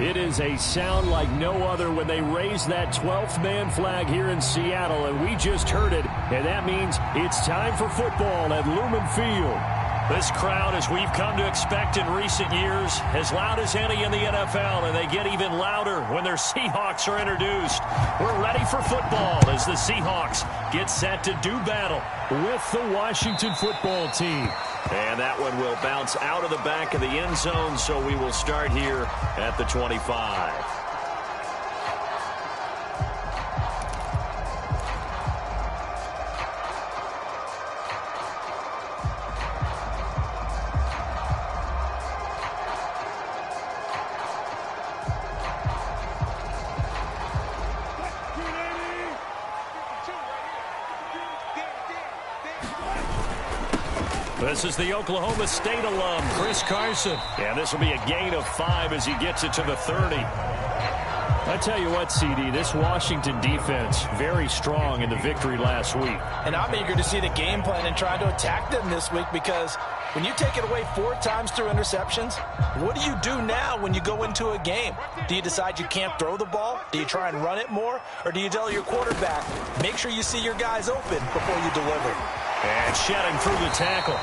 It is a sound like no other when they raise that 12th man flag here in Seattle, and we just heard it, and that means it's time for football at Lumen Field. This crowd, as we've come to expect in recent years, as loud as any in the NFL, and they get even louder when their Seahawks are introduced. We're ready for football as the Seahawks get set to do battle with the Washington football team. And that one will bounce out of the back of the end zone, so we will start here at the 25. This is the Oklahoma State alum, Chris Carson. And this will be a gain of 5 as he gets it to the 30. I tell you what, CD, this Washington defense, very strong in the victory last week. And I'm eager to see the game plan and try to attack them this week, because when you take it away 4 times through interceptions, what do you do now when you go into a game? Do you decide you can't throw the ball? Do you try and run it more? Or do you tell your quarterback, make sure you see your guys open before you deliver? And shedding through the tackle.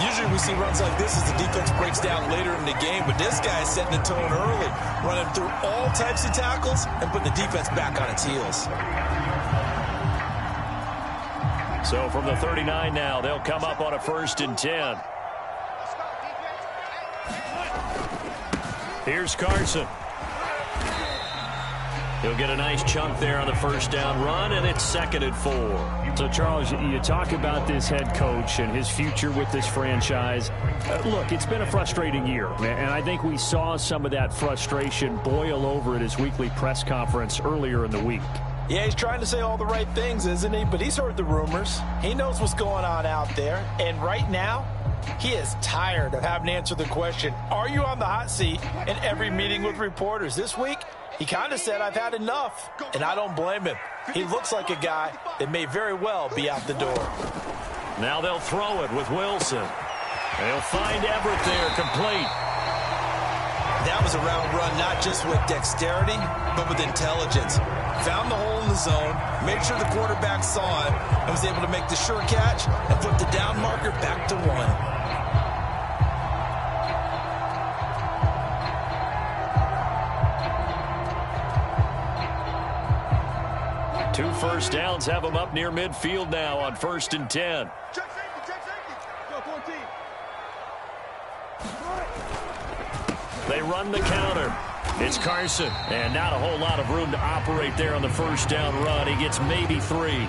Usually we see runs like this as the defense breaks down later in the game, but this guy is setting the tone early, running through all types of tackles and putting the defense back on its heels. So from the 39 now, they'll come up on a 1st and 10. Here's Carson. He'll get a nice chunk there on the 1st down run, and it's 2nd and 4. So, Charles, you talk about this head coach and his future with this franchise. Look, it's been a frustrating year, and I think we saw some of that frustration boil over at his weekly press conference earlier in the week. Yeah, he's trying to say all the right things, isn't he? But he's heard the rumors. He knows what's going on out there. And right now, he is tired of having to answer the question, are you on the hot seat, in every meeting with reporters. This week, he kind of said, I've had enough, and I don't blame him. He looks like a guy that may very well be out the door. Now they'll throw it with Wilson. They'll find Everett there, complete. That was a route run not just with dexterity, but with intelligence. Found the hole in the zone, made sure the quarterback saw it, and was able to make the sure catch and put the down marker back to 1. 2 first downs have them up near midfield now on 1st and 10. They run the counter. It's Carson, and not a whole lot of room to operate there on the 1st down run. He gets maybe 3.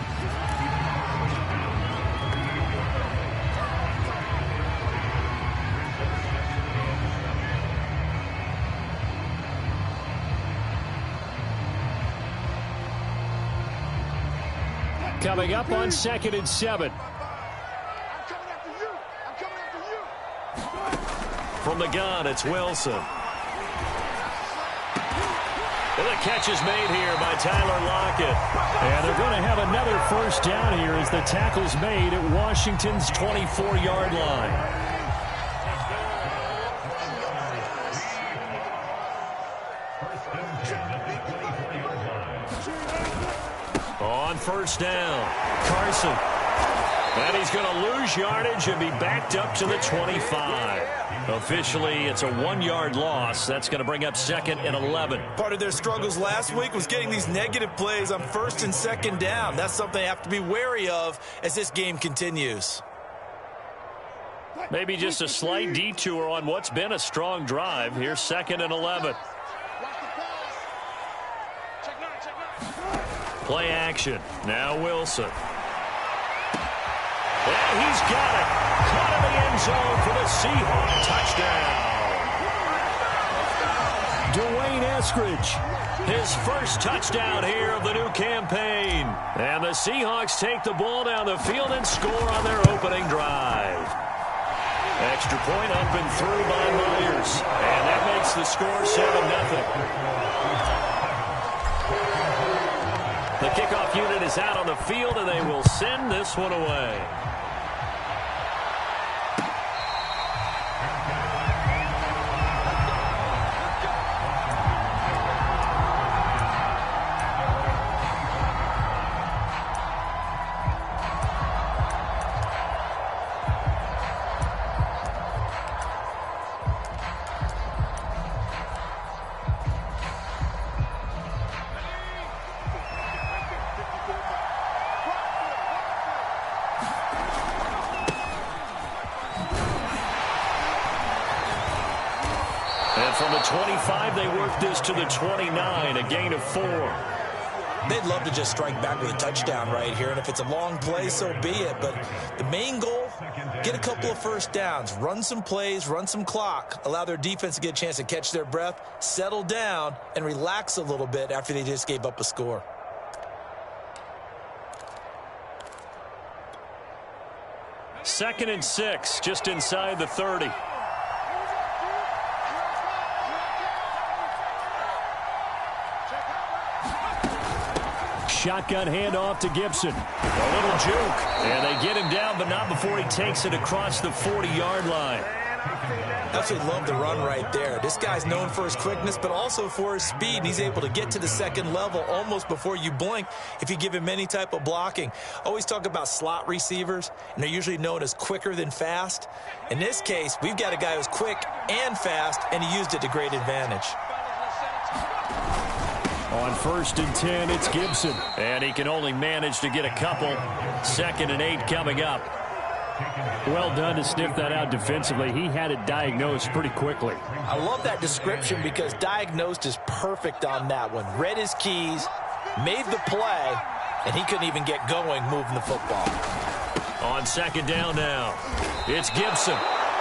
Coming up on 2nd and 7. From the gun, it's Wilson. And the catch is made here by Tyler Lockett. And they're going to have another 1st down here as the tackle's made at Washington's 24-yard line. On 1st down, Carson. And he's going to lose yardage and be backed up to the 25. Officially, it's a 1-yard loss. That's going to bring up 2nd and 11. Part of their struggles last week was getting these negative plays on 1st and 2nd down. That's something they have to be wary of as this game continues. Maybe just a slight detour on what's been a strong drive. Here's 2nd and 11. Play action. Now Wilson. And he's got it. Caught in the end zone for the Seahawks touchdown. Dwayne Eskridge, his 1st touchdown here of the new campaign. And the Seahawks take the ball down the field and score on their opening drive. Extra point up and through by Myers. And that makes the score 7-0. The kickoff unit is out on the field, and they will send this one away. From the 25, they work this to the 29, a gain of 4. They'd love to just strike back with a touchdown right here, and if it's a long play, so be it. But the main goal, get a couple of first downs, run some plays, run some clock, allow their defense to get a chance to catch their breath, settle down, and relax a little bit after they just gave up a score. Second and 6, just inside the 30. Shotgun handoff to Gibson. A little juke. And they get him down, but not before he takes it across the 40-yard line. Absolutely love the run right there. This guy's known for his quickness, but also for his speed. And he's able to get to the second level almost before you blink if you give him any type of blocking. Always talk about slot receivers, and they're usually known as quicker than fast. In this case, we've got a guy who's quick and fast, and he used it to great advantage. On 1st and 10, it's Gibson. And he can only manage to get a couple. 2nd and 8 coming up. Well done to sniff that out defensively. He had it diagnosed pretty quickly. I love that description because diagnosed is perfect on that one. Read his keys, made the play, and he couldn't even get going moving the football. On 2nd down now, it's Gibson.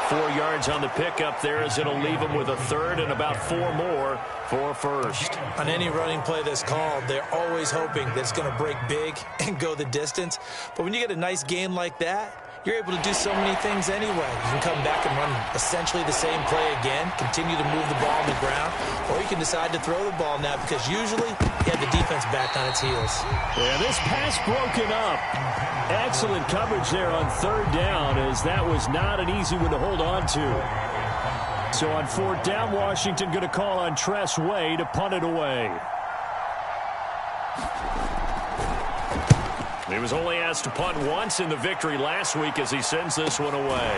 4 yards on the pickup there as it'll leave him with a 3rd and about 4 more for 1st. On any running play that's called, they're always hoping that it's going to break big and go the distance. But when you get a nice gain like that, you're able to do so many things anyway. You can come back and run essentially the same play again, continue to move the ball on the ground, or you can decide to throw the ball now because usually you have the defense back on its heels. Yeah, this pass broken up. Excellent coverage there on 3rd down as that was not an easy one to hold on to. So on 4th down, Washington going to call on Tress Way to punt it away. He was only asked to punt once in the victory last week as he sends this one away.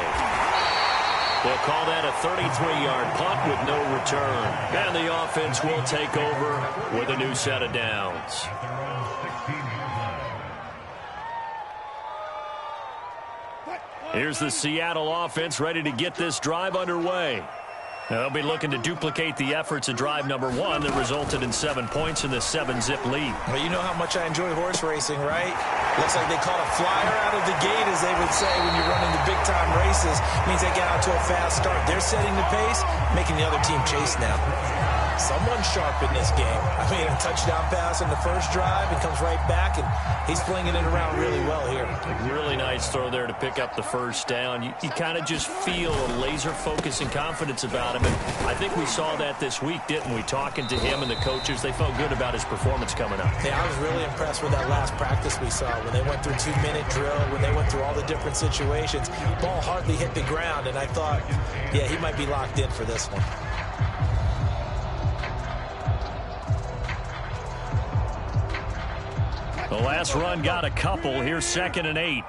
They'll call that a 33-yard punt with no return. And the offense will take over with a new set of downs. Here's the Seattle offense ready to get this drive underway. They'll be looking to duplicate the efforts of drive number 1 that resulted in 7 points in the 7-zip lead. Well, you know how much I enjoy horse racing, right? Looks like they caught a flyer out of the gate, as they would say, when you're running the big-time races. Means they get out to a fast start. They're setting the pace, making the other team chase now. Someone's sharp in this game. I mean, a touchdown pass on the first drive and comes right back, and he's flinging it around really well here. Really nice throw there to pick up the 1st down. You kind of just feel a laser focus and confidence about him, and I think we saw that this week, didn't we? Talking to him and the coaches, they felt good about his performance coming up. Yeah, I was really impressed with that last practice we saw when they went through 2-minute drill, when they went through all the different situations. Ball hardly hit the ground, and I thought, yeah, he might be locked in for this one. The last run got a couple. Here's 2nd and 8.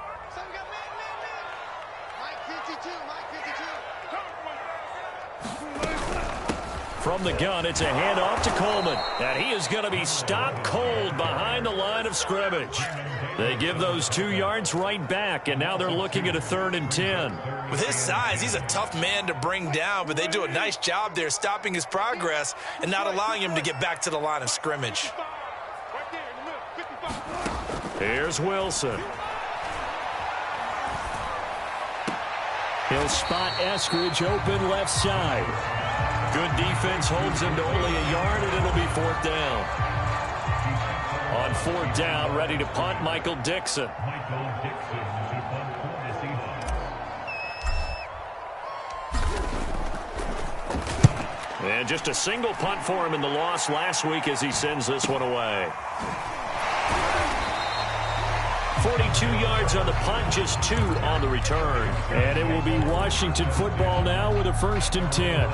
From the gun, it's a handoff to Coleman. And he is going to be stopped cold behind the line of scrimmage. They give those 2 yards right back, and now they're looking at a 3rd and 10. With his size, he's a tough man to bring down, but they do a nice job there stopping his progress and not allowing him to get back to the line of scrimmage. Here's Wilson. He'll spot Eskridge open left side. Good defense holds him to only a yard, and it'll be 4th down. On 4th down, ready to punt, Michael Dixon. And just a single punt for him in the loss last week as he sends this one away. 42 yards on the punt, just 2 on the return. And it will be Washington football now with a 1st and 10.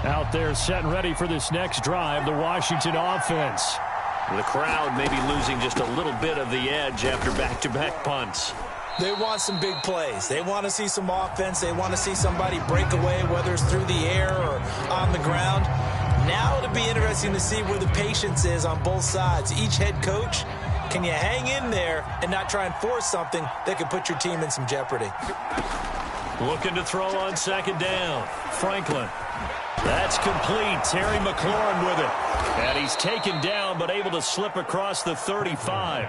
Out there set and ready for this next drive, the Washington offense. The crowd maybe losing just a little bit of the edge after back-to-back punts. They want some big plays. They want to see some offense. They want to see somebody break away, whether it's through the air or on the ground. Now it'll be interesting to see where the patience is on both sides. Each head coach, can you hang in there and not try and force something that could put your team in some jeopardy? Looking to throw on second down. Franklin. That's complete. Terry McLaurin with it. And he's taken down but able to slip across the 35.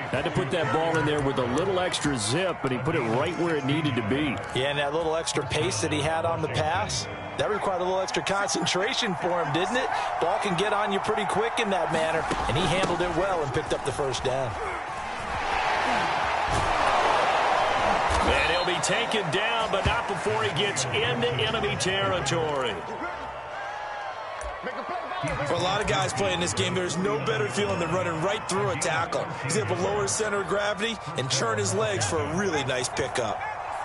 Had to put that ball in there with a little extra zip, but he put it right where it needed to be. Yeah, and that little extra pace that he had on the pass, that required a little extra concentration for him, didn't it? Ball can get on you pretty quick in that manner, and he handled it well and picked up the first down. And he'll be taken down, but not before he gets into enemy territory. For a lot of guys playing this game, there's no better feeling than running right through a tackle. He's able to lower his center of gravity and churn his legs for a really nice pickup.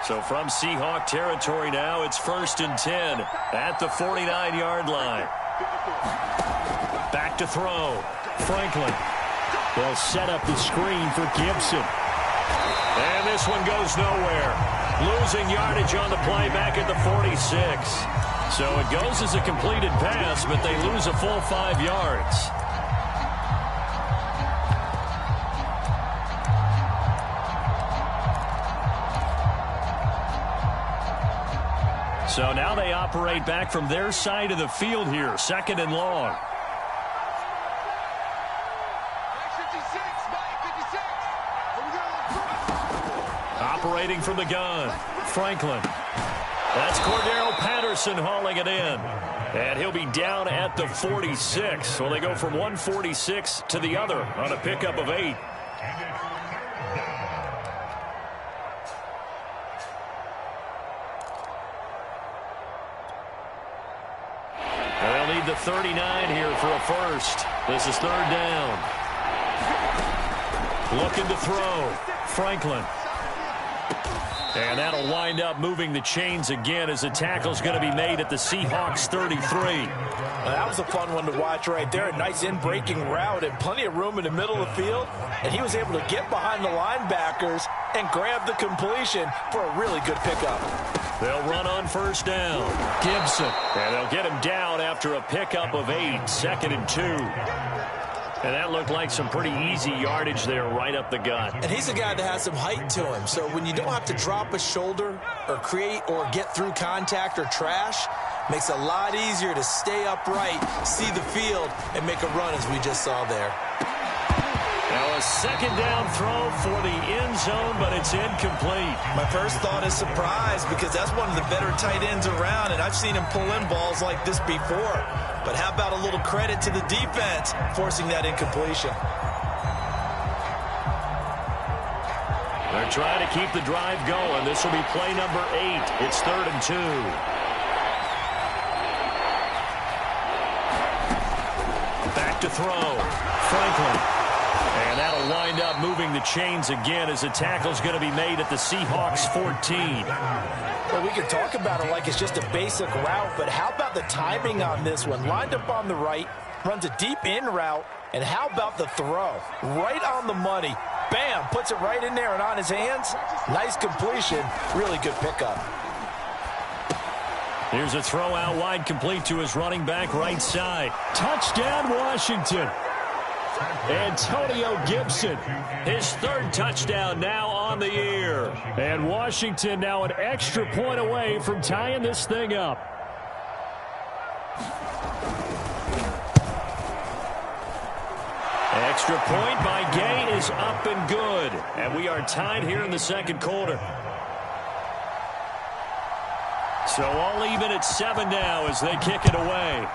So from Seahawk territory now, it's 1st and 10 at the 49-yard line. Back to throw. Franklin. They'll set up the screen for Gibson. And this one goes nowhere. Losing yardage on the play back at the 46. So it goes as a completed pass, but they lose a full 5 yards. So now they operate back from their side of the field here, 2nd and long. Operating from the gun, Franklin. That's Cordero Patterson hauling it in. And he'll be down at the 46. So they go from 146 to the other on a pickup of 8. They'll need the 39 here for a first. This is 3rd down. Looking to throw. Franklin. And that'll wind up moving the chains again as the tackle's going to be made at the Seahawks 33. That was a fun one to watch right there. A nice in-breaking route and plenty of room in the middle of the field. And he was able to get behind the linebackers and grab the completion for a really good pickup. They'll run on 1st down. Gibson. And they'll get him down after a pickup of 8. 2nd and 2. And that looked like some pretty easy yardage there right up the gut. And he's a guy that has some height to him. So when you don't have to drop a shoulder or create or get through contact or trash, makes it a lot easier to stay upright, see the field, and make a run as we just saw there. Now a 2nd down throw for the end zone, but it's incomplete. My first thought is surprise because that's one of the better tight ends around, and I've seen him pull in balls like this before. But how about a little credit to the defense forcing that incompletion? They're trying to keep the drive going. This will be play number 8. It's 3rd and 2. Back to throw. Franklin. And that'll wind up moving the chains again as the tackle's going to be made at the Seahawks 14. Well, we can talk about it like it's just a basic route, but how about the timing on this one? Lined up on the right, runs a deep in route, and how about the throw? Right on the money. Bam, puts it right in there and on his hands. Nice completion, really good pickup. Here's a throw out wide, complete to his running back right side. Touchdown, Washington. Antonio Gibson, his 3rd touchdown now on the year. And Washington now an extra point away from tying this thing up. Extra point by Gay is up and good. And we are tied here in the 2nd quarter. So all even at 7 now as they kick it away.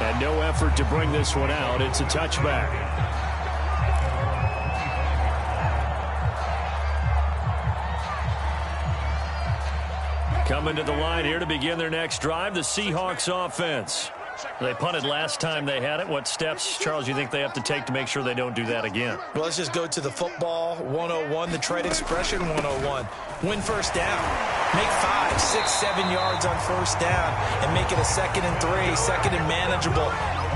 And no effort to bring this one out. It's a touchback. Coming to the line here to begin their next drive, the Seahawks offense. They punted last time they had it. What steps, Charles, you think they have to take to make sure they don't do that again? Well, let's just go to the football 101, the trade expression 101. Win 1st down. Make 5, 6, 7 yards on 1st down and make it a 2nd and 3, 2nd and manageable.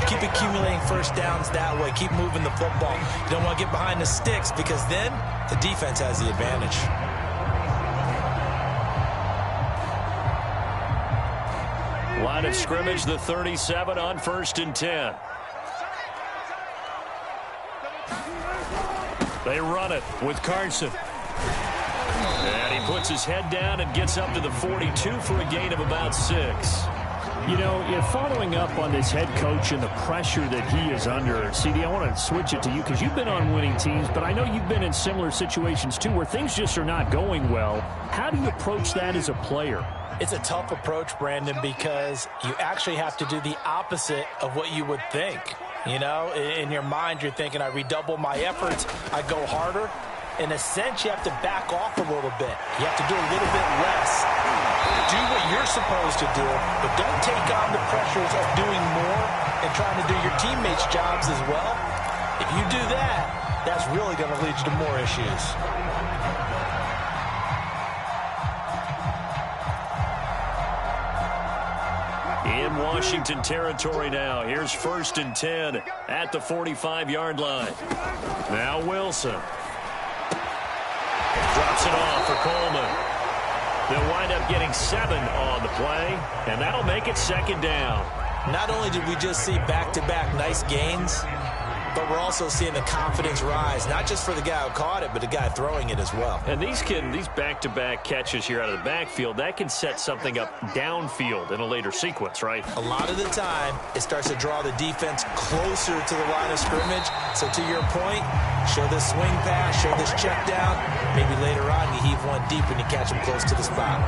Keep accumulating 1st downs that way. Keep moving the football. You don't want to get behind the sticks because then the defense has the advantage. Line of scrimmage, the 37 on 1st and 10. They run it with Carson. And he puts his head down and gets up to the 42 for a gain of about 6. You know, following up on this head coach and the pressure that he is under, CD, I want to switch it to you because you've been on winning teams, but I know you've been in similar situations too where things just are not going well. How do you approach that as a player? It's a tough approach, Brandon, because you actually have to do the opposite of what you would think. You know, in your mind, you're thinking, I redouble my efforts, I go harder. In a sense, you have to back off a little bit. You have to do a little bit less. Do what you're supposed to do, but don't take on the pressures of doing more and trying to do your teammates' jobs as well. If you do that, that's really going to lead you to more issues. In Washington territory now. Here's 1st and 10 at the 45-yard line. Now Wilson. Drops it off for Coleman. They'll wind up getting 7 on the play, and that'll make it 2nd down. Not only did we just see back-to-back nice gains, but we're also seeing the confidence rise, not just for the guy who caught it, but the guy throwing it as well. And these back-to-back catches here out of the backfield, that can set something up downfield in a later sequence, right? A lot of the time, it starts to draw the defense closer to the line of scrimmage. So to your point, show this swing pass, show this check down. Maybe later on you heave one deep and you catch him close to the spot.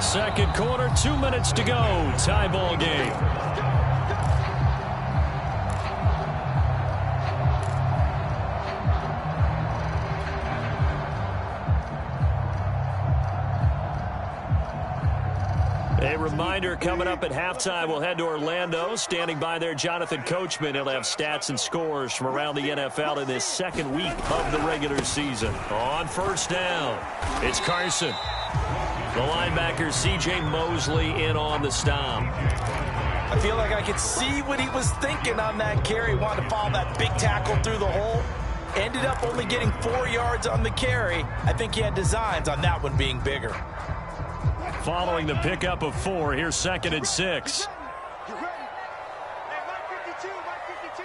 Second quarter, 2 minutes to go. Tie ball game. A reminder coming up at halftime. We'll head to Orlando. Standing by there, Jonathan Coachman. He'll have stats and scores from around the NFL in this second week of the regular season. On 1st down, it's Carson. The linebacker, C.J. Mosley, in on the stop. I feel like I could see what he was thinking on that carry. Wanted to follow that big tackle through the hole. Ended up only getting 4 yards on the carry. I think he had designs on that one being bigger. Following the pickup of 4, here's 2nd and 6. You ready? Hey, 152, 152.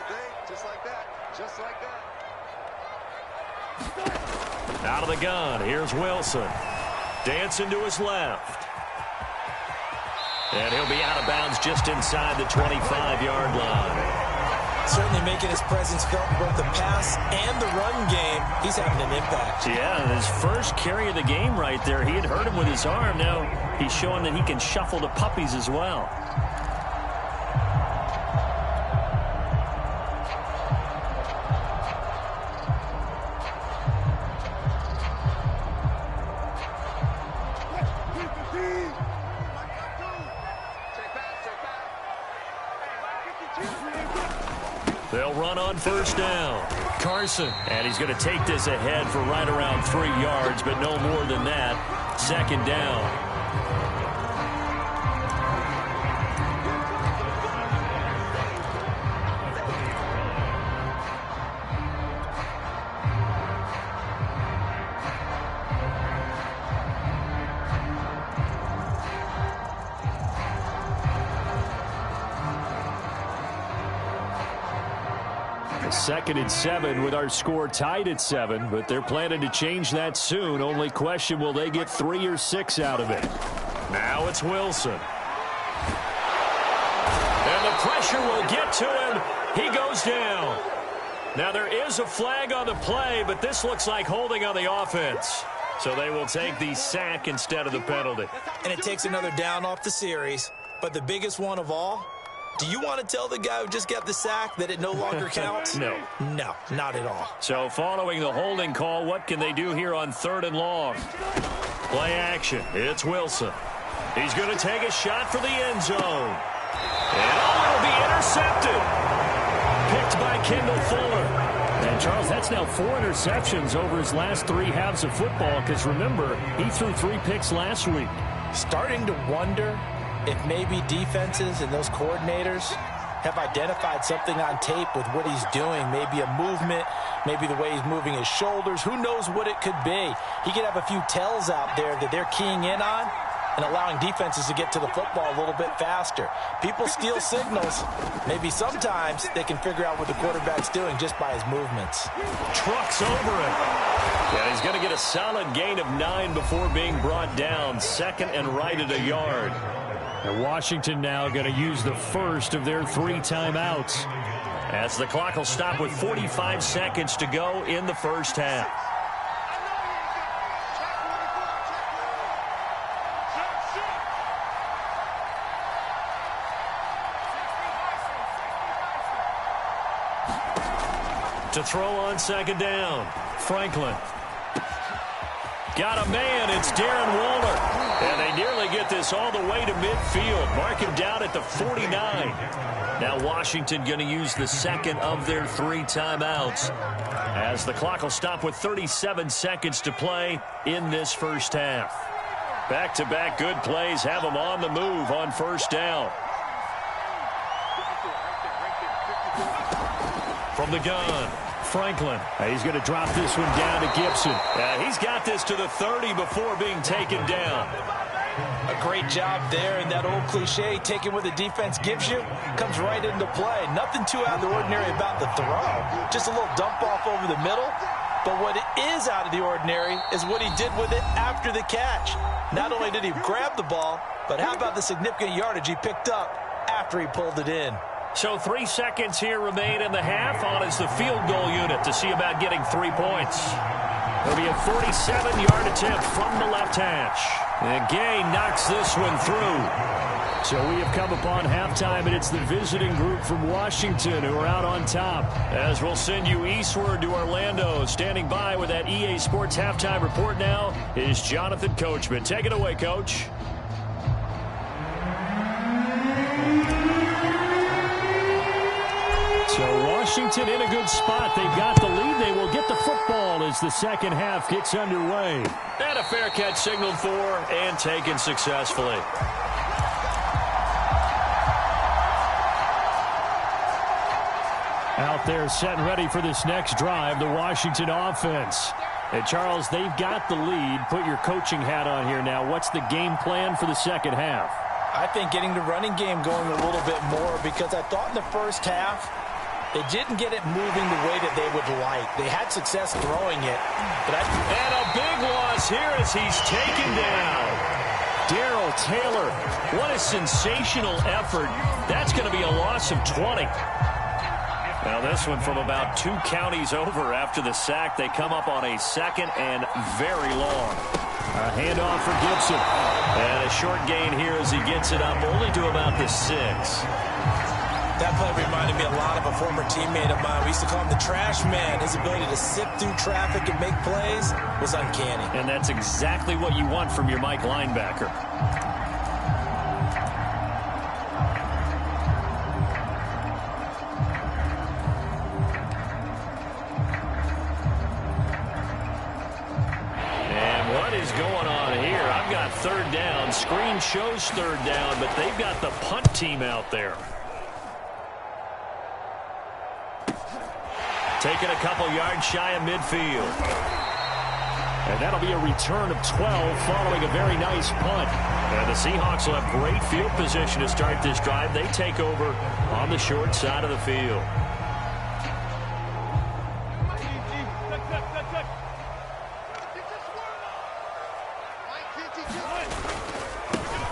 Okay, just like that. Just like that. Out of the gun, here's Wilson. Dancing to his left. And he'll be out of bounds just inside the 25-yard line. Certainly making his presence felt in both the pass and the run game. He's having an impact. Yeah, his first carry of the game right there. He had hurt him with his arm. Now he's showing that he can shuffle the puppies as well. They'll run on 1st down. Carson. And he's going to take this ahead for right around 3 yards, but no more than that. 2nd down. Second and 7 with our score tied at 7, but they're planning to change that soon. Only question, will they get 3 or 6 out of it? Now it's Wilson. And the pressure will get to him. He goes down. Now there is a flag on the play, but this looks like holding on the offense. So they will take the sack instead of the penalty. And it takes another down off the series. But the biggest one of all, do you want to tell the guy who just got the sack that it no longer counts? No. No, not at all. So following the holding call, what can they do here on 3rd and long? Play action. It's Wilson. He's going to take a shot for the end zone. And it'll be intercepted. Picked by Kendall Fuller. And, Charles, that's now 4 interceptions over his last 3 halves of football because, remember, he threw 3 picks last week. Starting to wonder if maybe defenses and those coordinators have identified something on tape with what he's doing. Maybe a movement, maybe the way he's moving his shoulders. Who knows what it could be? He could have a few tells out there that they're keying in on. and allowing defenses to get to the football a little bit faster. People steal signals. Maybe sometimes they can figure out what the quarterback's doing just by his movements. Trucks over him. Yeah, he's going to get a solid gain of 9 before being brought down. Second and right at a yard. And Washington now going to use the first of their 3 timeouts. As the clock will stop with 45 seconds to go in the first half. To throw on second down, Franklin. Got a man, it's Darren Waller. And they nearly get this all the way to midfield. Mark him down at the 49. Now Washington going to use the second of their 3 timeouts as the clock will stop with 37 seconds to play in this first half. Back-to-back good plays have them on the move on first down. From the gun, Franklin. He's going to drop this one down to Gibson. He's got this to the 30 before being taken down. A great job there, and that old cliche, taking what the defense gives you, comes right into play. Nothing too out of the ordinary about the throw. Just a little dump off over the middle. But what is out of the ordinary is what he did with it after the catch. Not only did he grab the ball, but how about the significant yardage he picked up after he pulled it in. So 3 seconds here remain in the half. On is the field goal unit to see about getting 3 points. It'll be a 47-yard attempt from the left hash. And Gay knocks this one through. So we have come upon halftime, and it's the visiting group from Washington who are out on top. As we'll send you eastward to Orlando. Standing by with that EA Sports halftime report now is Jonathan Coachman. Take it away, Coach. So Washington in a good spot. They've got the lead. They will get the football as the second half gets underway. And a fair catch signaled for and taken successfully. Out there set and ready for this next drive, the Washington offense. And Charles, they've got the lead. Put your coaching hat on here now. What's the game plan for the second half? I think getting the running game going a little bit more, because I thought in the first half they didn't get it moving the way that they would like. They had success throwing it. And a big loss here as he's taken down. Darrell Taylor, what a sensational effort. That's going to be a loss of 20. Now this one from about 2 counties over after the sack. They come up on a second and very long. A handoff for Gibson. And a short gain here as he gets it up only to about the 6. That play reminded me a lot of a former teammate of mine. We used to call him the trash man. His ability to sift through traffic and make plays was uncanny. And that's exactly what you want from your Mike linebacker. And what is going on here? I've got third down. Screen shows third down, but they've got the punt team out there. Taking a couple yards shy of midfield. And that'll be a return of 12 following a very nice punt. And the Seahawks will have great field position to start this drive. They take over on the short side of the field.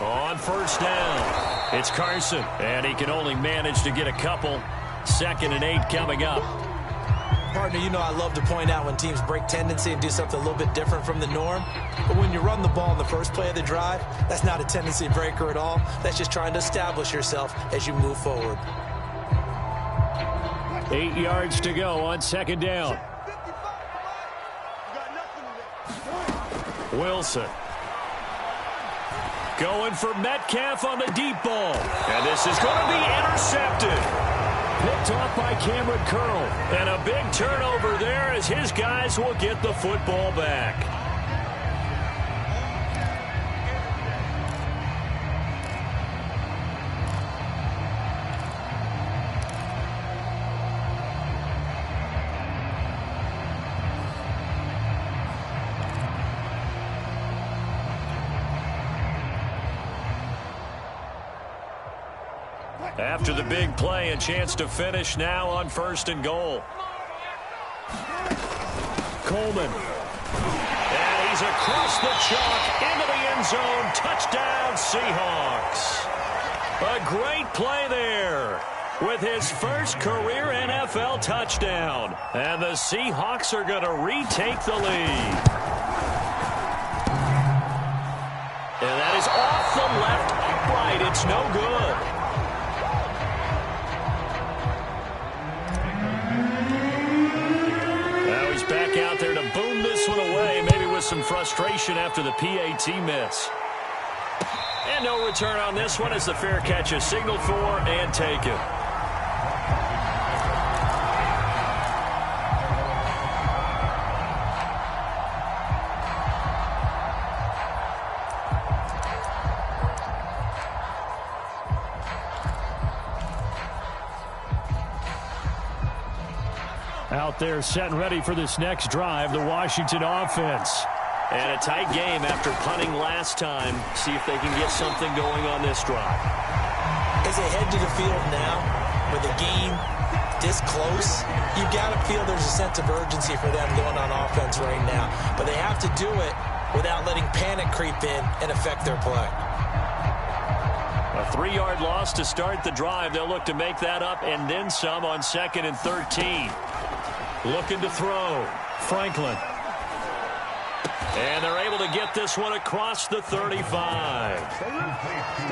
On first down, it's Carson. And he can only manage to get a couple. 2nd and 8 coming up. Partner, you know I love to point out when teams break tendency and do something a little bit different from the norm. But when you run the ball in the first play of the drive, that's not a tendency breaker at all. That's just trying to establish yourself as you move forward. 8 yards to go on second down. Wilson. Going for Metcalf on the deep ball. And this is going to be intercepted. Picked off by Cameron Curl. And a big turnover there as his guys will get the football back. After the big play, a chance to finish now on 1st and goal. Coleman. And he's across the chalk into the end zone. Touchdown, Seahawks. A great play there with his first career NFL touchdown. And the Seahawks are going to retake the lead. And that is off the left upright. It's no good. Now he's back out there to boom this one away, maybe with some frustration after the PAT miss. And no return on this one as the fair catch is signaled for and taken. Out there set and ready for this next drive, the Washington offense. And a tight game after punting last time. See if they can get something going on this drive. As they head to the field now, with the game this close, you've got to feel there's a sense of urgency for them going on offense right now. But they have to do it without letting panic creep in and affect their play. A 3-yard loss to start the drive. They'll look to make that up and then some on 2nd and 13. Looking to throw. Franklin. And they're able to get this one across the 35.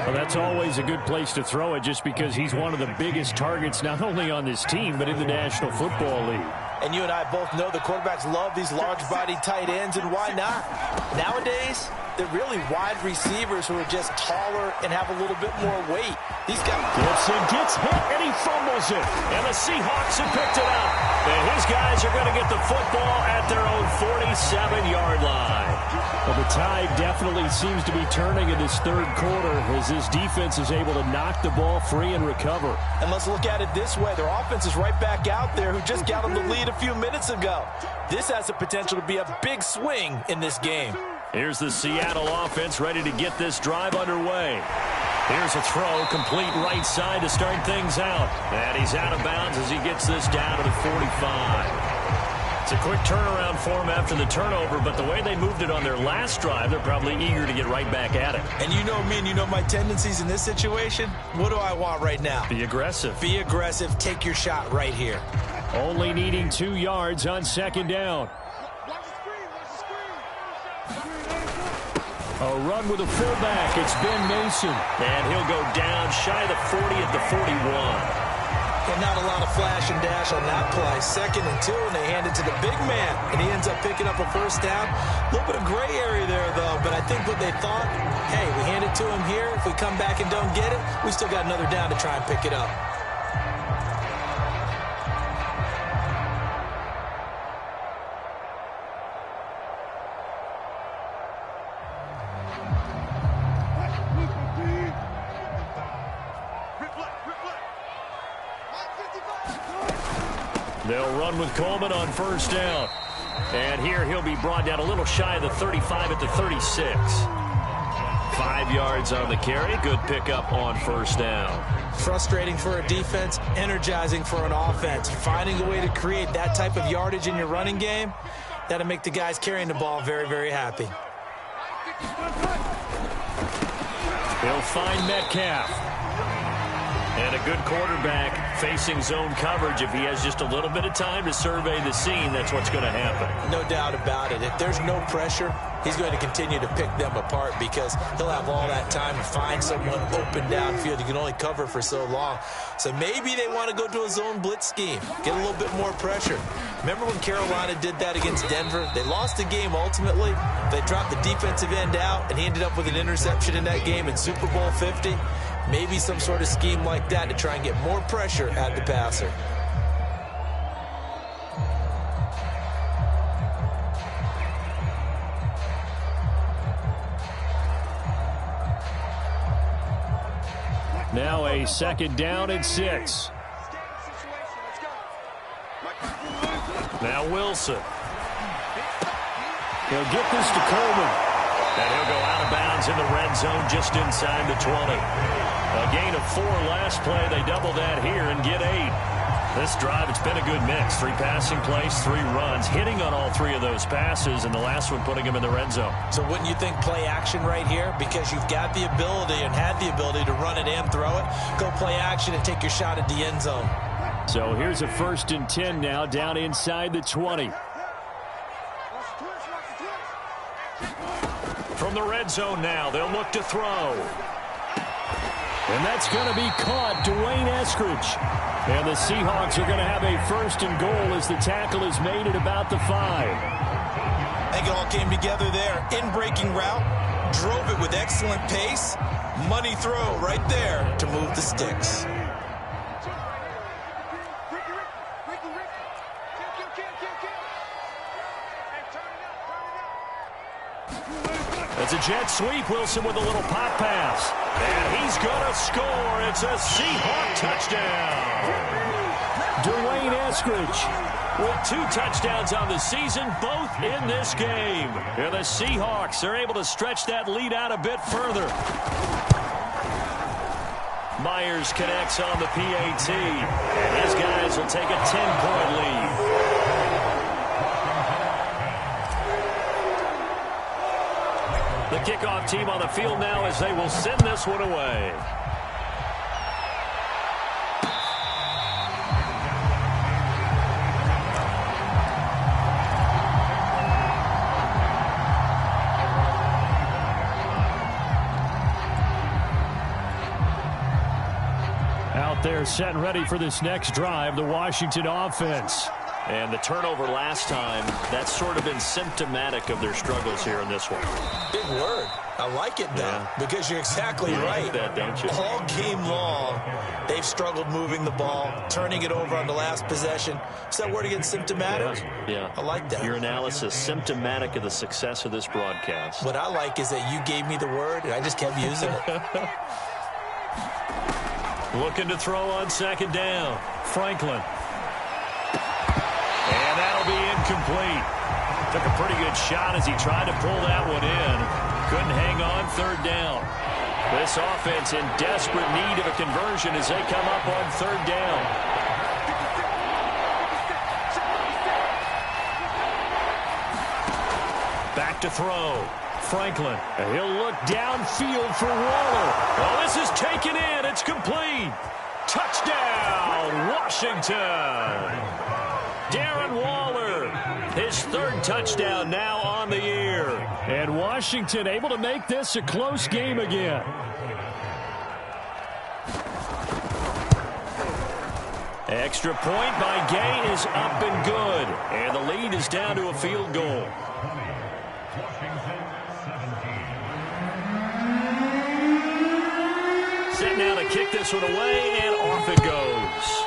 Well, that's always a good place to throw it just because he's one of the biggest targets not only on this team but in the National Football League. And you and I both know the quarterbacks love these large-bodied tight ends, and why not? Nowadays, they're really wide receivers who are just taller and have a little bit more weight. These guys... Gibson gets hit, and he fumbles it. And the Seahawks have picked it up. And his guys are going to get the football at their own 47-yard line. Well, the tide definitely seems to be turning in this third quarter as this defense is able to knock the ball free and recover. And let's look at it this way. Their offense is right back out there who just got them the lead a few minutes ago. This has the potential to be a big swing in this game. Here's the Seattle offense ready to get this drive underway. Here's a throw, complete right side to start things out. And he's out of bounds as he gets this down to the 45. It's a quick turnaround for him after the turnover, but the way they moved it on their last drive, they're probably eager to get right back at it. And you know me and you know my tendencies in this situation. What do I want right now? Be aggressive. Be aggressive. Take your shot right here. Only needing 2 yards on 2nd down. A run with a fullback. It's Ben Mason. And he'll go down shy of the 40 at the 41. And not a lot of flash and dash on that play. 2nd and 2, and they hand it to the big man. And he ends up picking up a first down. A little bit of gray area there, though. But I think what they thought, hey, we hand it to him here. If we come back and don't get it, we still got another down to try and pick it up. They'll run with Coleman on 1st down. And here he'll be brought down a little shy of the 35 at the 36. 5 yards on the carry. Good pickup on 1st down. Frustrating for a defense, energizing for an offense. Finding a way to create that type of yardage in your running game, that'll make the guys carrying the ball very, very happy. He'll find Metcalf. And a good quarterback facing zone coverage. If he has just a little bit of time to survey the scene, that's what's going to happen. No doubt about it. If there's no pressure, he's going to continue to pick them apart because he'll have all that time to find someone open downfield. He can only cover for so long. So maybe they want to go to a zone blitz scheme, get a little bit more pressure. Remember when Carolina did that against Denver? They lost the game ultimately. They dropped the defensive end out, and he ended up with an interception in that game in Super Bowl 50. Maybe some sort of scheme like that to try and get more pressure at the passer. Now a 2nd down and 6. Now Wilson. He'll get this to Coleman. And he'll go out of bounds in the red zone just inside the 20. A gain of 4 last play. They double that here and get 8. This drive, it's been a good mix. 3 passing plays, 3 runs, hitting on all 3 of those passes, and the last one putting him in the red zone. So wouldn't you think play action right here? Because you've got the ability and had the ability to run it and throw it. Go play action and take your shot at the end zone. So here's a 1st and 10 now, down inside the 20. From the red zone now, they'll look to throw. And that's going to be caught, Dwayne Eskridge. And the Seahawks are going to have a 1st and goal as the tackle is made at about the 5. I think it all came together there. In-breaking route, drove it with excellent pace. Money throw right there to move the sticks. It's a jet sweep. Wilson with a little pop pass. And he's going to score. It's a Seahawk touchdown. Dwayne Eskridge with 2 touchdowns on the season, both in this game. And the Seahawks are able to stretch that lead out a bit further. Myers connects on the PAT. And his guys will take a 10-point lead. The kickoff team on the field now as they will send this one away. out there set and ready for this next drive, the Washington offense. And the turnover last time, that's sort of been symptomatic of their struggles here in this one. Big word. I like it, though, because you're exactly right. Like that, don't you? All game long, they've struggled moving the ball, turning it over on the last possession. Is that word again, symptomatic? Yeah. I like that. Your analysis, symptomatic of the success of this broadcast. What I like is that you gave me the word, and I just kept using it. Looking to throw on second down. Franklin. And that'll be incomplete. Took a pretty good shot as he tried to pull that one in. Couldn't hang on third down. This offense in desperate need of a conversion as they come up on third down. Back to throw. Franklin. And he'll look downfield for Waller. Oh, this is taken in. It's complete. Touchdown, Washington. Darren Waller, his third touchdown now on the year. And Washington able to make this a close game again. Extra point by Gay is up and good. And the lead is down to a field goal. Set now to kick this one away, and off it goes.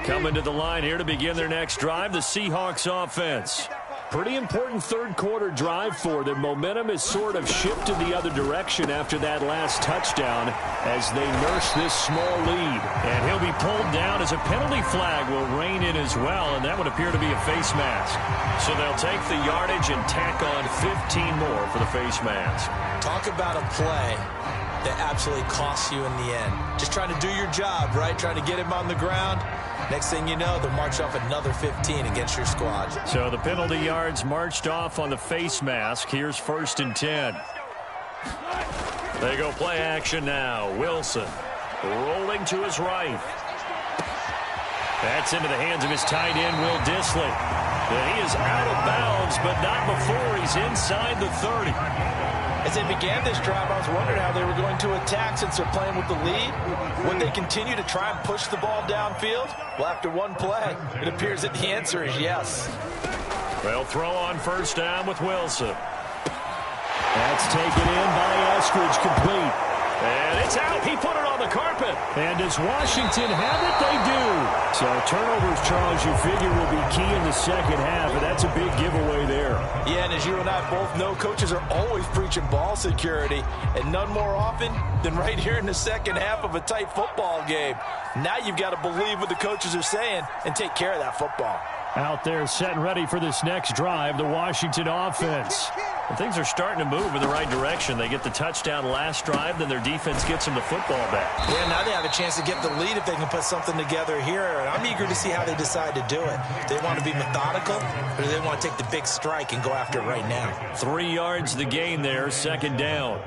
Coming to the line here to begin their next drive, the Seahawks offense. Pretty important third quarter drive for them. Momentum has sort of shifted the other direction after that last touchdown as they nurse this small lead. And he'll be pulled down as a penalty flag will rein in as well, and that would appear to be a face mask. So they'll take the yardage and tack on 15 more for the face mask. Talk about a play that absolutely costs you in the end. Just trying to do your job, right? Trying to get him on the ground. Next thing you know, they'll march off another 15 against your squad. So the penalty yards marched off on the face mask. Here's 1st and 10. They go play action now. Wilson rolling to his right. That's into the hands of his tight end, Will Dissly. And he is out of bounds, but not before he's inside the 30. As they began this drive, I was wondering how they were going to attack since they're playing with the lead. Would they continue to try and push the ball downfield? Well, after one play, it appears that the answer is yes. They'll throw on first down with Wilson. That's taken in by Eskridge, complete. And it's out. He put it on the carpet. And does Washington have it? They do. So turnovers, Charles, you figure will be key in the second half, and that's a big giveaway there. Yeah, and as you and I both know, coaches are always preaching ball security, and none more often than right here in the second half of a tight football game. Now you've got to believe what the coaches are saying and take care of that football. Out there set and ready for this next drive, the Washington offense. And things are starting to move in the right direction. They get the touchdown last drive, then their defense gets them the football back. Yeah, now they have a chance to get the lead if they can put something together here. And I'm eager to see how they decide to do it. They want to be methodical, or do they want to take the big strike and go after it right now? 3 yards the gain there, second down.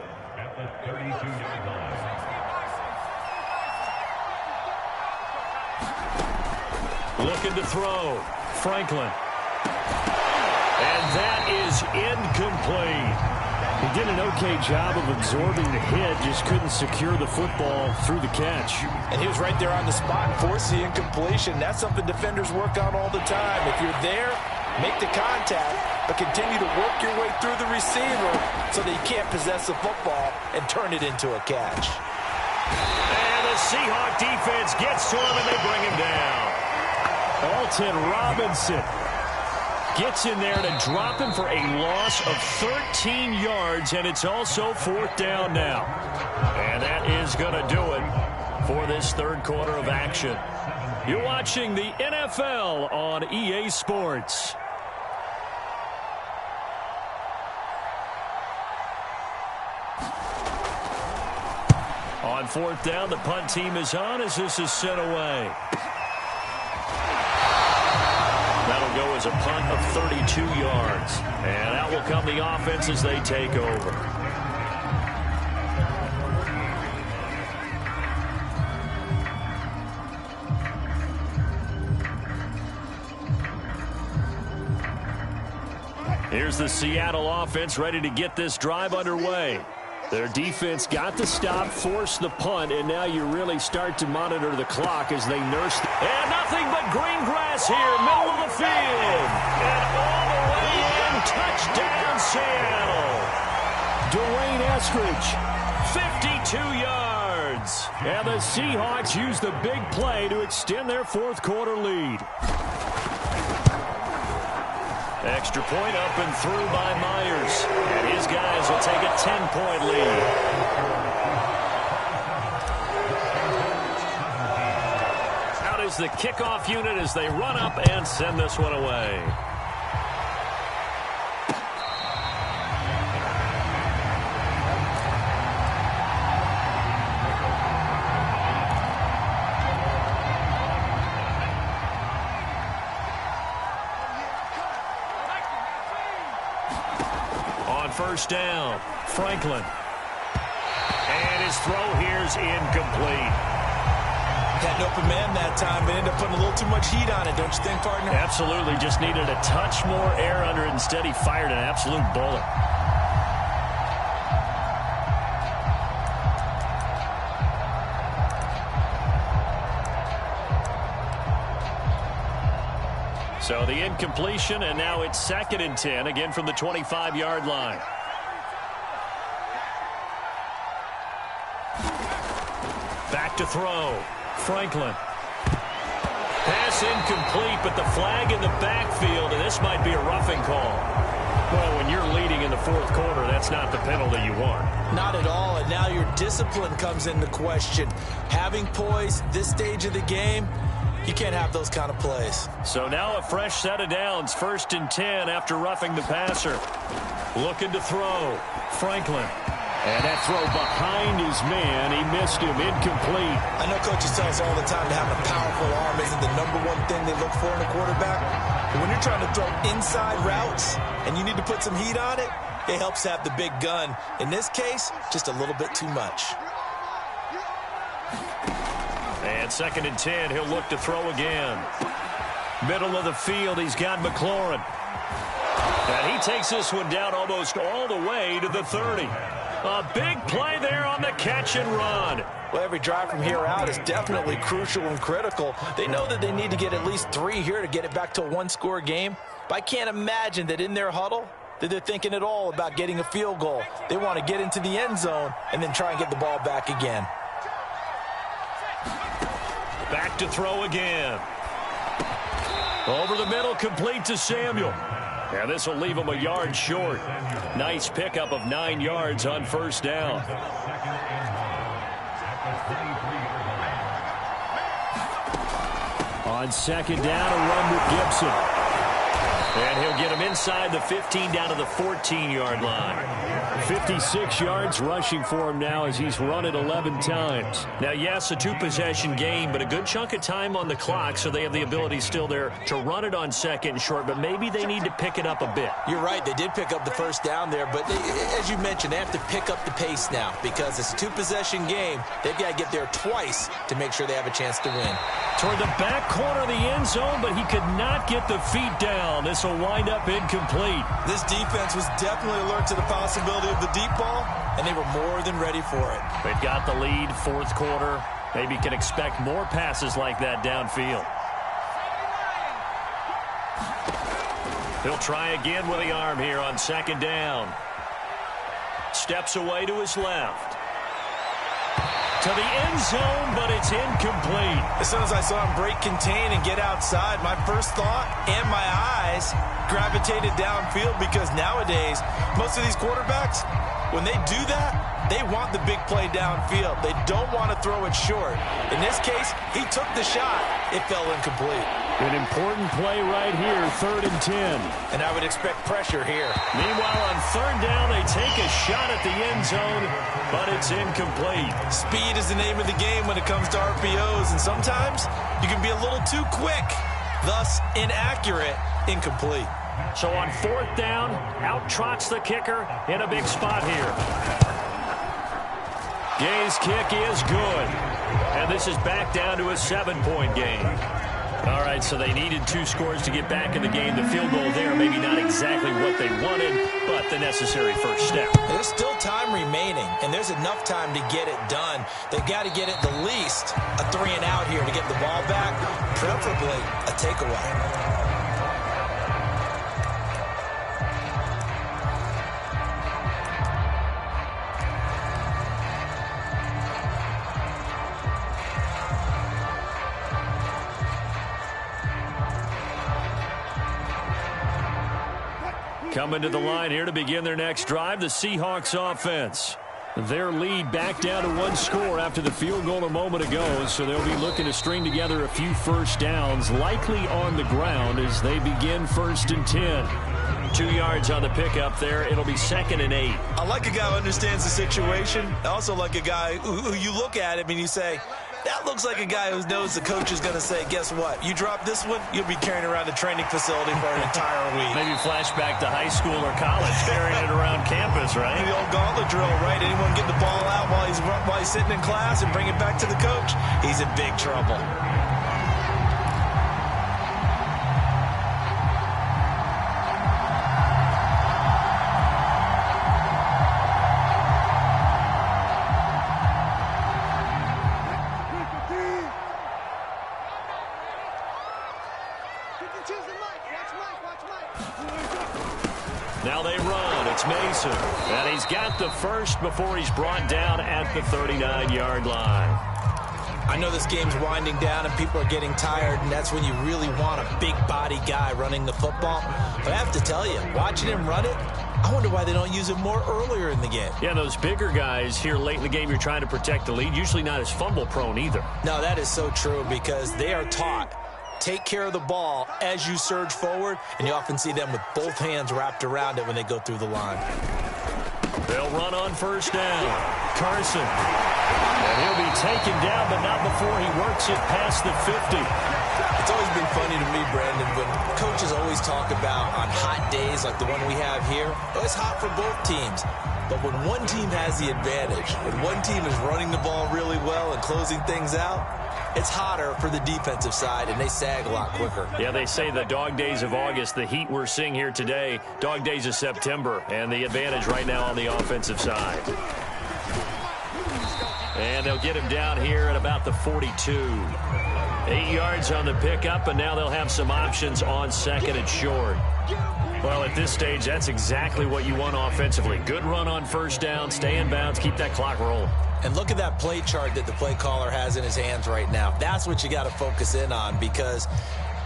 Looking to throw. Franklin. And that is incomplete. He did an okay job of absorbing the hit, just couldn't secure the football through the catch. And he was right there on the spot and forced the incompletion. That's something defenders work on all the time. If you're there, make the contact, but continue to work your way through the receiver so that you can't possess the football and turn it into a catch. And the Seahawk defense gets to him, and they bring him down. Alton Robinson gets in there to drop him for a loss of 13 yards, and it's also 4th down now. And that is going to do it for this third quarter of action. You're watching the NFL on EA Sports. On 4th down, the punt team is on as this is sent away. That'll go as a punt of 32 yards. And out will come the offense as they take over. Here's the Seattle offense ready to get this drive underway. Their defense got the stop, forced the punt, and now you really start to monitor the clock as they nurse. And nothing but green grass here, middle of the field. And all the way in, touchdown Seattle. Dwayne Eskridge, 52 yards. And the Seahawks use the big play to extend their 4th quarter lead. Extra point up and through by Myers. And his guys will take a 10-point lead. Out is the kickoff unit as they run up and send this one away. First down, Franklin. And his throw here's incomplete. Had an open man that time, but ended up putting a little too much heat on it, don't you think, partner? Absolutely. Just needed a touch more air under it. Instead, he fired an absolute bullet. So the incompletion, and now it's 2nd and 10, again from the 25-yard line. Back to throw. Franklin. Pass incomplete, but the flag in the backfield, and this might be a roughing call. Well, when you're leading in the 4th quarter, that's not the penalty you want. Not at all, and now your discipline comes into question. Having poise this stage of the game, you can't have those kind of plays. So now a fresh set of downs. 1st and 10 after roughing the passer. Looking to throw. Franklin. And that throw behind his man. He missed him. Incomplete. I know coaches tell us all the time to have a powerful arm isn't the #1 thing they look for in a quarterback. But when you're trying to throw inside routes and you need to put some heat on it, it helps have the big gun. In this case, just a little bit too much. And 2nd and 10, he'll look to throw again. Middle of the field, he's got McLaurin. And he takes this one down almost all the way to the 30. A big play there on the catch and run. Well, every drive from here out is definitely crucial and critical. They know that they need to get at least 3 here to get it back to a 1-score game. But I can't imagine that in their huddle, that they're thinking at all about getting a field goal. They want to get into the end zone and then try and get the ball back again. Back to throw again. Over the middle, complete to Samuel. And this will leave him a yard short. Nice pickup of 9 yards on first down. On second down, a run with Gibson. And he'll get him inside the 15 down to the 14-yard line. 56 yards rushing for him now as he's run it 11 times. Now, yes, a 2-possession game, but a good chunk of time on the clock, so they have the ability still there to run it on second and short, but maybe they need to pick it up a bit. You're right. They did pick up the first down there, but as you mentioned, they have to pick up the pace now because it's a 2-possession game. They've got to get there twice to make sure they have a chance to win. Toward the back corner of the end zone, but he could not get the feet down. This will wind up incomplete. This defense was definitely alert to the possibility of the deep ball, and they were more than ready for it. They've got the lead, fourth quarter. Maybe can expect more passes like that downfield. He'll try again with the arm here on second down. Steps away to his left. To the end zone, but it's incomplete. As soon as I saw him break contain and get outside, my first thought and my eyes gravitated downfield because nowadays, most of these quarterbacks, when they do that, they want the big play downfield. They don't want to throw it short. In this case, he took the shot. It fell incomplete. An important play right here, 3rd and 10. And I would expect pressure here. Meanwhile, on third down, they take a shot at the end zone, but it's incomplete. Speed is the name of the game when it comes to RPOs, and sometimes you can be a little too quick, thus inaccurate, incomplete. So on fourth down, out trots the kicker in a big spot here. Gay's kick is good. And this is back down to a 7-point game. All right, so they needed 2 scores to get back in the game. The field goal there, maybe not exactly what they wanted, but the necessary first step. There's still time remaining, and there's enough time to get it done. They've got to get at the least a 3-and-out here to get the ball back, preferably a takeaway. Coming to the line here to begin their next drive, the Seahawks offense. Their lead back down to 1 score after the field goal a moment ago, so they'll be looking to string together a few first downs, likely on the ground as they begin 1st and 10. 2 yards on the pickup there. It'll be 2nd and 8. I like a guy who understands the situation. I also like a guy who you look at him and you say, that looks like a guy who knows the coach is going to say, guess what? You drop this one, you'll be carrying around the training facility for an entire week. Maybe flashback to high school or college, carrying it around campus, right? The old gauntlet drill, right? Anyone get the ball out while he's sitting in class and bring it back to the coach? He's in big trouble. Now they run. It's Mason. And he's got the first before he's brought down at the 39-yard line. I know this game's winding down and people are getting tired, and that's when you really want a big body guy running the football. But I have to tell you, watching him run it, I wonder why they don't use him more earlier in the game. Yeah, those bigger guys here late in the game, you're trying to protect the lead, usually not as fumble prone either. No, that is so true because they are taught. Take care of the ball as you surge forward, and you often see them with both hands wrapped around it when they go through the line. They'll run on first down. Carson. And he'll be taken down, but not before he works it past the 50. It's always been funny to me, Brandon, when coaches always talk about on hot days like the one we have here, it's hot for both teams. But when one team has the advantage, when one team is running the ball really well and closing things out, it's hotter for the defensive side, and they sag a lot quicker. Yeah, they say the dog days of August, the heat we're seeing here today, dog days of September, and the advantage right now on the offensive side. And they'll get him down here at about the 42. 8 yards on the pickup, and now they'll have some options on second and short. Well, at this stage, that's exactly what you want offensively. Good run on first down, stay in bounds, keep that clock rolling. And look at that play chart that the play caller has in his hands right now. That's what you got to focus in on, because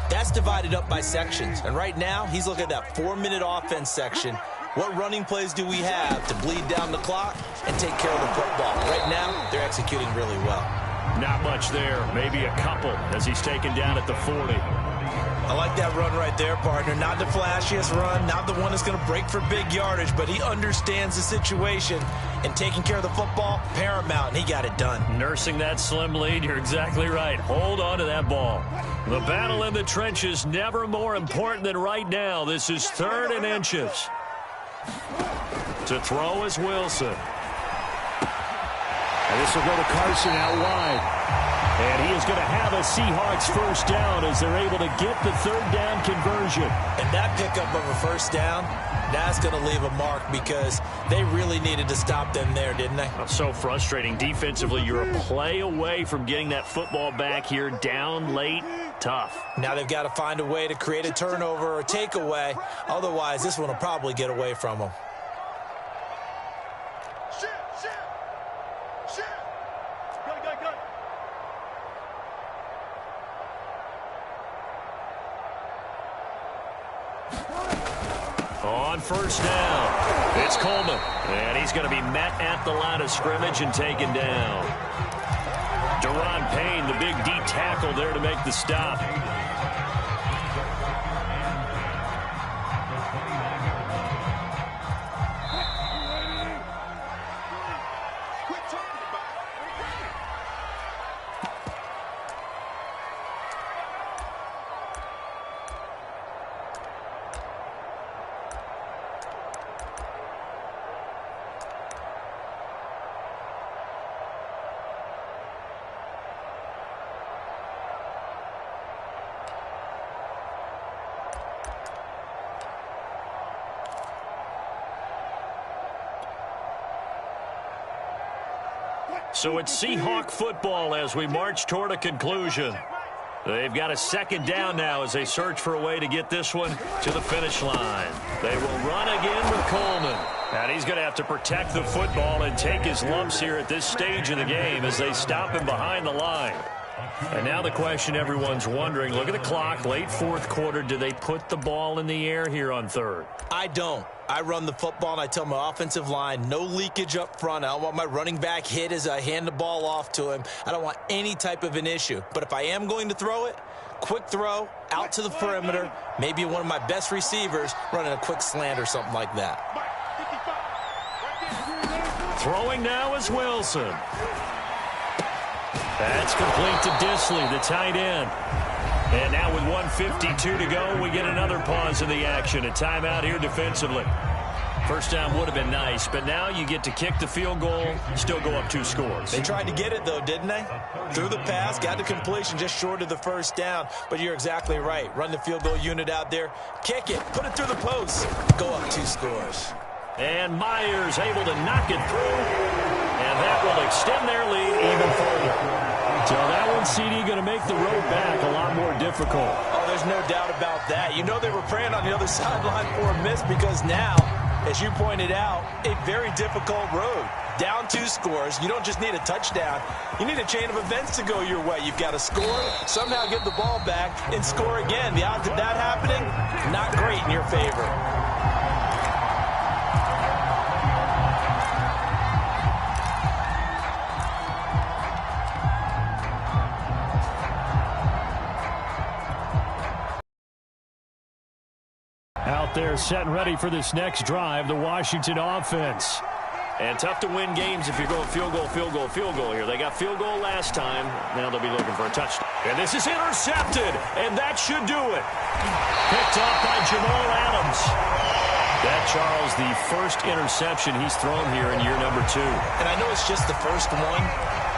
that's divided up by sections. And right now, he's looking at that 4-minute offense section. What running plays do we have to bleed down the clock and take care of the football? Right now, they're executing really well. Not much there, maybe a couple as he's taken down at the 40. I like that run right there, partner. Not the flashiest run, not the one that's going to break for big yardage, but he understands the situation, and taking care of the football, paramount, and he got it done. Nursing that slim lead, you're exactly right. Hold on to that ball. The battle in the trenches, never more important than right now. This is 3rd and inches. To throw is Wilson. And this will go to Carson out wide. And he is going to have a Seahawks first down as they're able to get the 3rd down conversion. And that pickup of a first down, that's going to leave a mark, because they really needed to stop them there, didn't they? So frustrating. Defensively, you're a play away from getting that football back here, down late. Tough. Now they've got to find a way to create a turnover or takeaway. Otherwise, this one will probably get away from them. On first down, it's Coleman, and he's going to be met at the line of scrimmage and taken down. Deron Payne, the big D tackle there to make the stop. So it's Seahawk football as we march toward a conclusion. They've got a 2nd down now as they search for a way to get this one to the finish line. They will run again with Coleman. And he's going to have to protect the football and take his lumps here at this stage of the game as they stop him behind the line. And now the question everyone's wondering, look at the clock, late 4th quarter. Do they put the ball in the air here on 3rd? I don't. I run the football, and I tell my offensive line, no leakage up front. I don't want my running back hit as I hand the ball off to him. I don't want any type of an issue. But if I am going to throw it, quick throw, out to the perimeter, maybe one of my best receivers running a quick slant or something like that. Throwing now is Wilson. That's complete to Disley, the tight end. And now with 1:52 to go, we get another pause in the action. A timeout here defensively. First down would have been nice, but now you get to kick the field goal, still go up 2 scores. They tried to get it, though, didn't they? Threw the pass, got the completion just short of the first down. But you're exactly right. Run the field goal unit out there, kick it, put it through the post, go up 2 scores. And Myers able to knock it through, and that will extend their lead even further. So that one, CD, going to make the road back a lot more difficult. Oh, there's no doubt about that. You know they were praying on the other sideline for a miss, because now, as you pointed out, a very difficult road. Down 2 scores. You don't just need a touchdown. You need a chain of events to go your way. You've got to score, somehow get the ball back, and score again. The odds of that happening, not great in your favor. Out there set and ready for this next drive, the Washington offense. And tough to win games if you're going field goal, field goal, field goal here. They got field goal last time. Now they'll be looking for a touchdown. And this is intercepted, and that should do it. Picked off by Jamal Adams. That, Charles, the first interception he's thrown here in year number 2. And I know it's just the first one,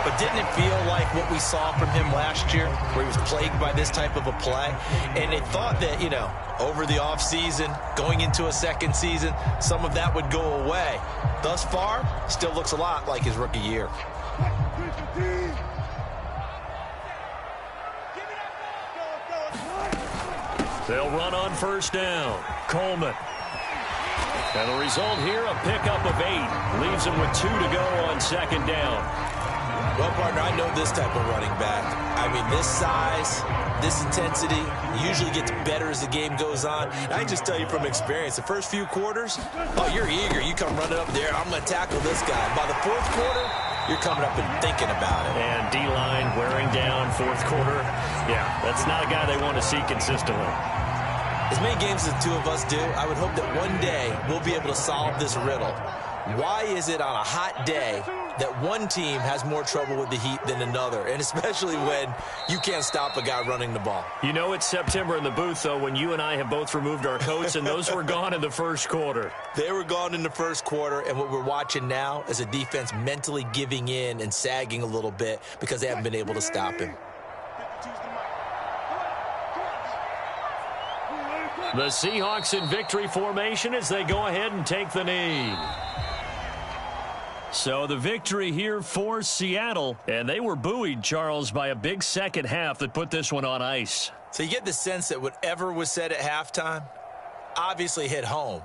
but didn't it feel like what we saw from him last year, where he was plagued by this type of a play? And they thought that, you know, over the offseason, going into a second season, some of that would go away. Thus far, still looks a lot like his rookie year. They'll run on first down. Coleman. And the result here, a pickup of 8. Leaves him with 2 to go on second down. Well, partner, I know this type of running back. I mean, this size, this intensity usually gets better as the game goes on. And I can just tell you from experience, the first few quarters, oh, you're eager. You come running up there. I'm going to tackle this guy. By the fourth quarter, you're coming up and thinking about it. And D-line wearing down fourth quarter. Yeah, that's not a guy they want to see consistently. As many games as the two of us do, I would hope that one day we'll be able to solve this riddle. Why is it on a hot day that one team has more trouble with the heat than another, and especially when you can't stop a guy running the ball? You know it's September in the booth, though, when you and I have both removed our coats, and those were gone in the first quarter. They were gone in the first quarter, and what we're watching now is a defense mentally giving in and sagging a little bit because they haven't been able to stop him. The Seahawks in victory formation as they go ahead and take the knee. So the victory here for Seattle, and they were buoyed, Charles, by a big second half that put this one on ice. So you get the sense that whatever was said at halftime obviously hit home.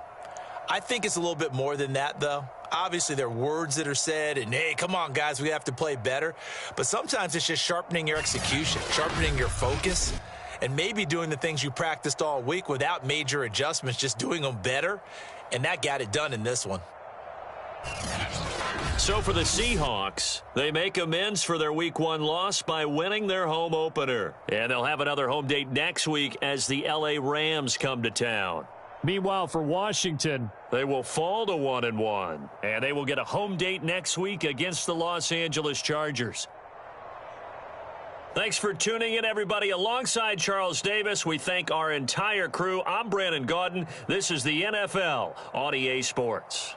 I think it's a little bit more than that, though. Obviously, there are words that are said, and, hey, come on, guys, we have to play better. But sometimes it's just sharpening your execution, sharpening your focus, and maybe doing the things you practiced all week without major adjustments, just doing them better. And that got it done in this one. So for the Seahawks, they make amends for their Week 1 loss by winning their home opener. And they'll have another home date next week as the L.A. Rams come to town. Meanwhile, for Washington, they will fall to 1-1. And they will get a home date next week against the Los Angeles Chargers. Thanks for tuning in, everybody. Alongside Charles Davis, we thank our entire crew. I'm Brandon Gaudin. This is the NFL on EA Sports.